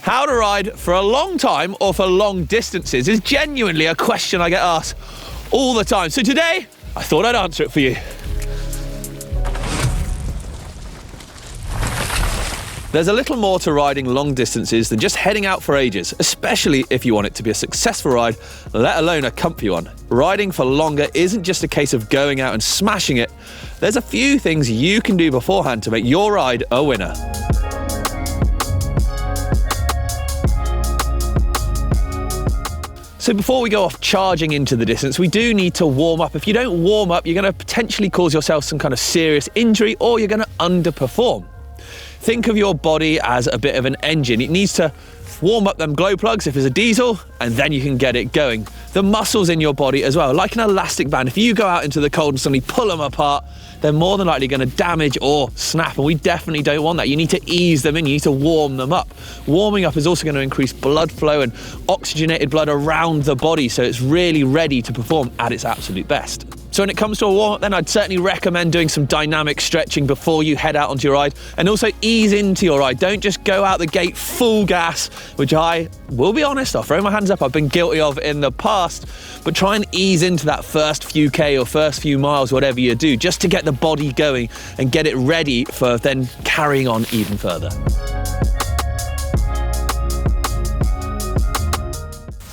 How to ride for a long time or for long distances is genuinely a question I get asked all the time. So today, I thought I'd answer it for you. There's a little more to riding long distances than just heading out for ages, especially if you want it to be a successful ride, let alone a comfy one. Riding for longer isn't just a case of going out and smashing it. There's a few things you can do beforehand to make your ride a winner. So before we go off charging into the distance, we do need to warm up. If you don't warm up, you're going to potentially cause yourself some kind of serious injury, or you're going to underperform. Think of your body as a bit of an engine. It needs to warm up them glow plugs if it's a diesel, and then you can get it going. The muscles in your body as well, like an elastic band, if you go out into the cold and suddenly pull them apart, they're more than likely going to damage or snap, and we definitely don't want that. You need to ease them in, you need to warm them up. Warming up is also going to increase blood flow and oxygenated blood around the body, so it's really ready to perform at its absolute best. So when it comes to a warm-up, then I'd certainly recommend doing some dynamic stretching before you head out onto your ride, and also ease into your ride. Don't just go out the gate full gas, which I will be honest, I'll throw my hands up, I've been guilty of in the past, but try and ease into that first few K or first few miles, whatever you do, just to get the body going and get it ready for then carrying on even further.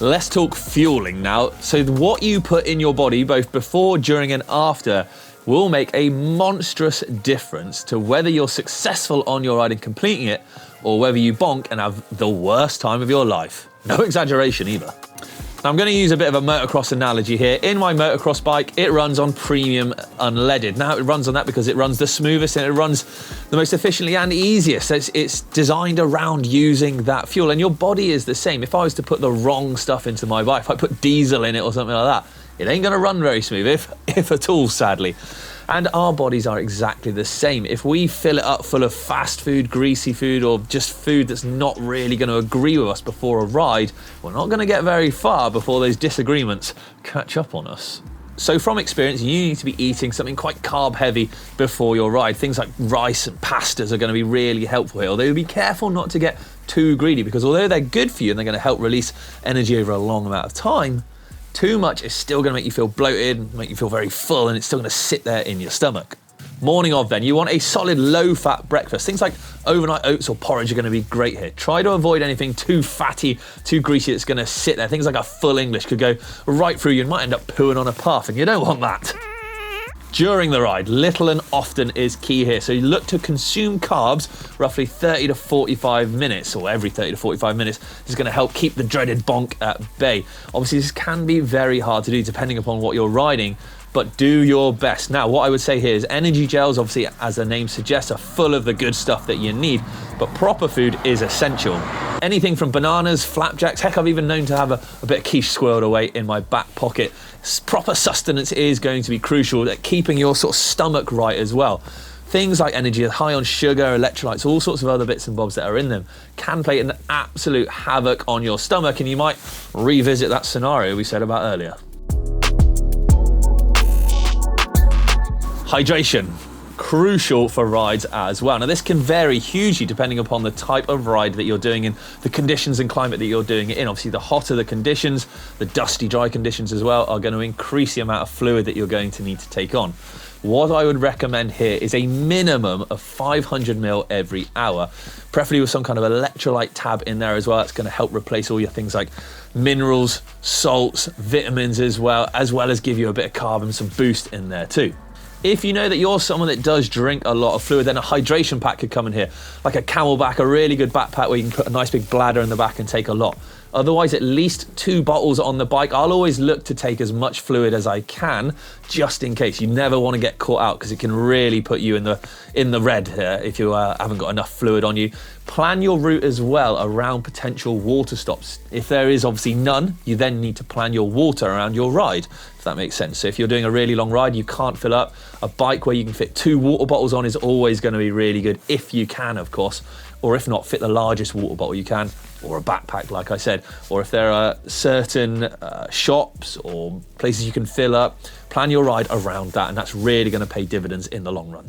Let's talk fueling now. So what you put in your body, both before, during and after, will make a monstrous difference to whether you're successful on your ride and completing it, or whether you bonk and have the worst time of your life. No exaggeration either. Now, I'm going to use a bit of a motocross analogy here. In my motocross bike, it runs on premium unleaded. Now, it runs on that because it runs the smoothest and it runs the most efficiently and easiest. So it's designed around using that fuel. And your body is the same. If I was to put the wrong stuff into my bike, if I put diesel in it or something like that, it ain't going to run very smooth, if at all, sadly. And our bodies are exactly the same. If we fill it up full of fast food, greasy food, or just food that's not really going to agree with us before a ride, we're not going to get very far before those disagreements catch up on us. So from experience, you need to be eating something quite carb heavy before your ride. Things like rice and pastas are going to be really helpful here, although be careful not to get too greedy, because although they're good for you and they're going to help release energy over a long amount of time, too much is still going to make you feel bloated, make you feel very full, and it's still going to sit there in your stomach. Morning of then, you want a solid low-fat breakfast. Things like overnight oats or porridge are going to be great here. Try to avoid anything too fatty, too greasy that's going to sit there. Things like a full English could go right through you and might end up pooing on a path, and you don't want that. During the ride, little and often is key here. So you look to consume carbs roughly 30 to 45 minutes, or every 30 to 45 minutes. This is going to help keep the dreaded bonk at bay. Obviously, this can be very hard to do depending upon what you're riding, but do your best. Now, what I would say here is energy gels, obviously, as the name suggests, are full of the good stuff that you need, but proper food is essential. Anything from bananas, flapjacks, heck, I've even known to have a bit of quiche squirreled away in my back pocket. Proper sustenance is going to be crucial at keeping your sort of stomach right as well. Things like energy high on sugar, electrolytes, all sorts of other bits and bobs that are in them can play an absolute havoc on your stomach, and you might revisit that scenario we said about earlier. Hydration, crucial for rides as well. Now, this can vary hugely depending upon the type of ride that you're doing and the conditions and climate that you're doing it in. Obviously, the hotter the conditions, the dusty, dry conditions as well, are going to increase the amount of fluid that you're going to need to take on. What I would recommend here is a minimum of 500 ml every hour, preferably with some kind of electrolyte tab in there as well. That's going to help replace all your things like minerals, salts, vitamins as well as give you a bit of carb and some boost in there too. If you know that you're someone that does drink a lot of fluid, then a hydration pack could come in here, like a Camelback, a really good backpack where you can put a nice big bladder in the back and take a lot. Otherwise, at least 2 bottles on the bike. I'll always look to take as much fluid as I can, just in case. You never want to get caught out, because it can really put you in the red if you haven't got enough fluid on you. Plan your route as well around potential water stops. If there is obviously none, you then need to plan your water around your ride, if that makes sense. So if you're doing a really long ride, you can't fill up, a bike where you can fit 2 water bottles on is always going to be really good, if you can, of course. Or if not, fit the largest water bottle you can, or a backpack, like I said. Or if there are certain shops or places you can fill up, plan your ride around that, and that's really going to pay dividends in the long run.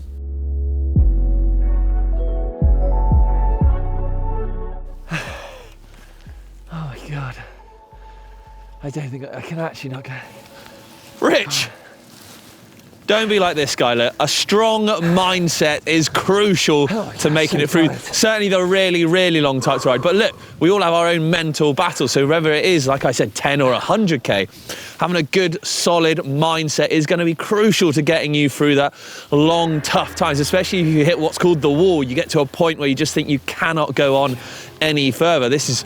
God. I don't think I can actually not go. Rich! Don't be like this guy, look. A strong mindset is crucial to making it through. Certainly the really, really long types ride. But look, we all have our own mental battle. So whether it is, like I said, 10 or 100K, having a good, solid mindset is going to be crucial to getting you through that long, tough times, especially if you hit what's called the wall. You get to a point where you just think you cannot go on any further. This is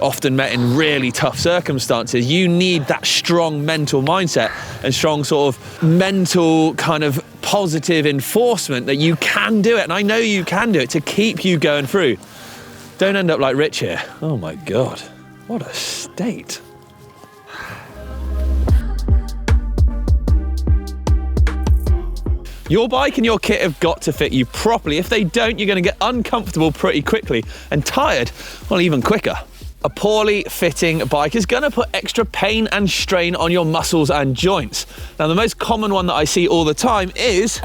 often met in really tough circumstances. You need that strong mental mindset and strong sort of mental kind of positive enforcement that you can do it. And I know you can do it to keep you going through. Don't end up like Rich here. Oh my God, what a state. Your bike and your kit have got to fit you properly. If they don't, you're going to get uncomfortable pretty quickly and tired, well, even quicker. A poorly fitting bike is going to put extra pain and strain on your muscles and joints. Now, the most common one that I see all the time is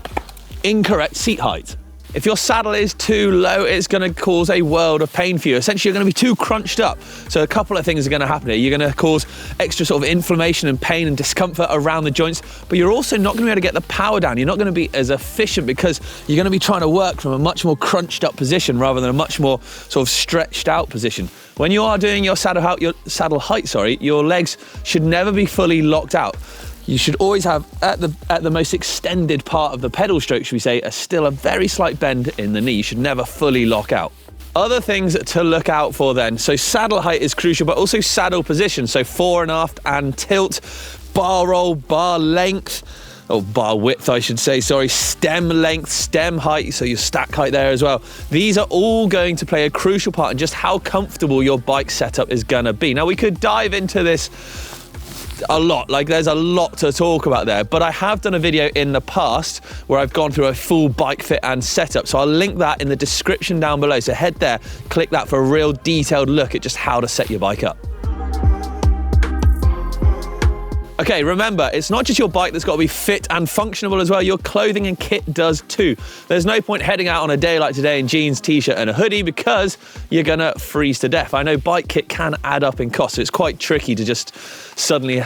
incorrect seat height. If your saddle is too low, it's going to cause a world of pain for you. Essentially, you're going to be too crunched up. So a couple of things are going to happen here. You're going to cause extra sort of inflammation and pain and discomfort around the joints, but you're also not going to be able to get the power down. You're not going to be as efficient because you're going to be trying to work from a much more crunched up position rather than a much more sort of stretched out position. When you are doing your saddle height, your legs should never be fully locked out. You should always have, at the most extended part of the pedal stroke, should we say, still a very slight bend in the knee. You should never fully lock out. Other things to look out for then. So saddle height is crucial, but also saddle position. So fore and aft and tilt, bar roll, bar length, or bar width, I should say, sorry, stem length, stem height, so your stack height there as well. These are all going to play a crucial part in just how comfortable your bike setup is gonna be. Now, we could dive into this a lot, like there's a lot to talk about there, but I have done a video in the past where I've gone through a full bike fit and setup, so I'll link that in the description down below, so head there, click that for a real detailed look at just how to set your bike up. Okay, remember, it's not just your bike that's got to be fit and functionable as well, your clothing and kit does too. There's no point heading out on a day like today in jeans, t-shirt and a hoodie because you're gonna freeze to death. I know bike kit can add up in cost, so it's quite tricky to just suddenly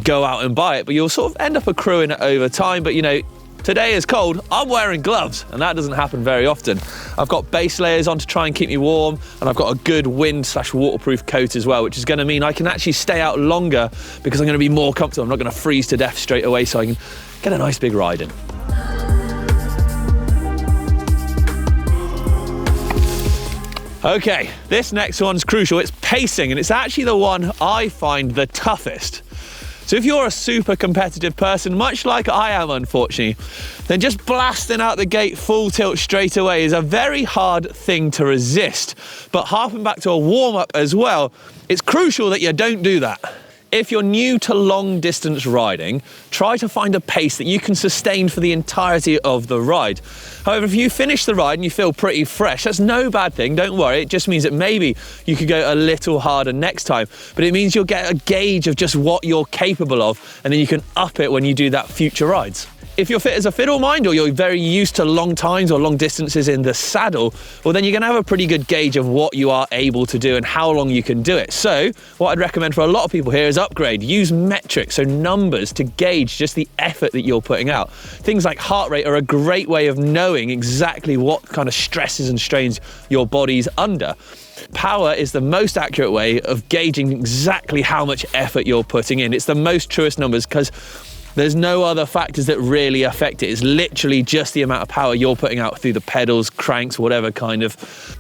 go out and buy it, but you'll sort of end up accruing it over time. But you know, today is cold, I'm wearing gloves, and that doesn't happen very often. I've got base layers on to try and keep me warm, and I've got a good wind/waterproof coat as well, which is gonna mean I can actually stay out longer because I'm gonna be more comfortable. I'm not gonna freeze to death straight away, so I can get a nice big ride in. Okay, this next one's crucial. It's pacing, and it's actually the one I find the toughest. So if you're a super competitive person, much like I am, unfortunately, then just blasting out the gate full tilt straight away is a very hard thing to resist. But harping back to a warm-up as well, it's crucial that you don't do that. If you're new to long distance riding, try to find a pace that you can sustain for the entirety of the ride. However, if you finish the ride and you feel pretty fresh, that's no bad thing, don't worry. It just means that maybe you could go a little harder next time, but it means you'll get a gauge of just what you're capable of, and then you can up it when you do that future rides. If you're fit as a fiddle mind, or you're very used to long times or long distances in the saddle, well then you're gonna have a pretty good gauge of what you are able to do and how long you can do it. So what I'd recommend for a lot of people here is upgrade. Use metrics, so numbers, to gauge just the effort that you're putting out. Things like heart rate are a great way of knowing exactly what kind of stresses and strains your body's under. Power is the most accurate way of gauging exactly how much effort you're putting in. It's the most truest numbers because there's no other factors that really affect it. It's literally just the amount of power you're putting out through the pedals, cranks, whatever kind of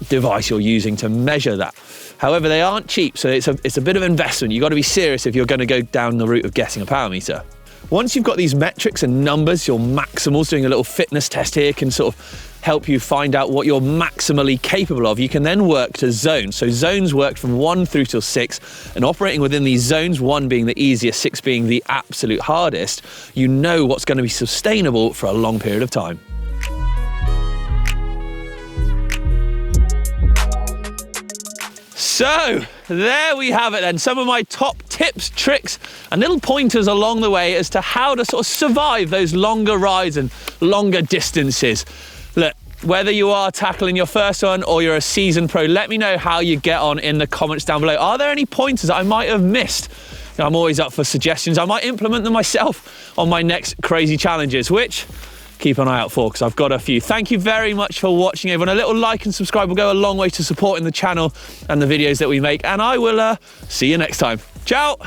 device you're using to measure that. However, they aren't cheap, so it's a bit of investment. You've got to be serious if you're going to go down the route of getting a power meter. Once you've got these metrics and numbers, your maximals, doing a little fitness test here can sort of help you find out what you're maximally capable of. You can then work to zones. So zones work from 1 through till 6, and operating within these zones, 1 being the easiest, 6 being the absolute hardest, you know what's going to be sustainable for a long period of time. So there we have it then, some of my top tips, tricks and little pointers along the way as to how to sort of survive those longer rides and longer distances. Look, Whether you are tackling your first one or you're a seasoned pro, let me know how you get on in the comments down below. Are there any pointers I might have missed? I'm always up for suggestions. I might implement them myself on my next crazy challenges, which keep an eye out for, because I've got a few. Thank you very much for watching, everyone. A little like and subscribe will go a long way to supporting the channel and the videos that we make, and I will see you next time. Ciao.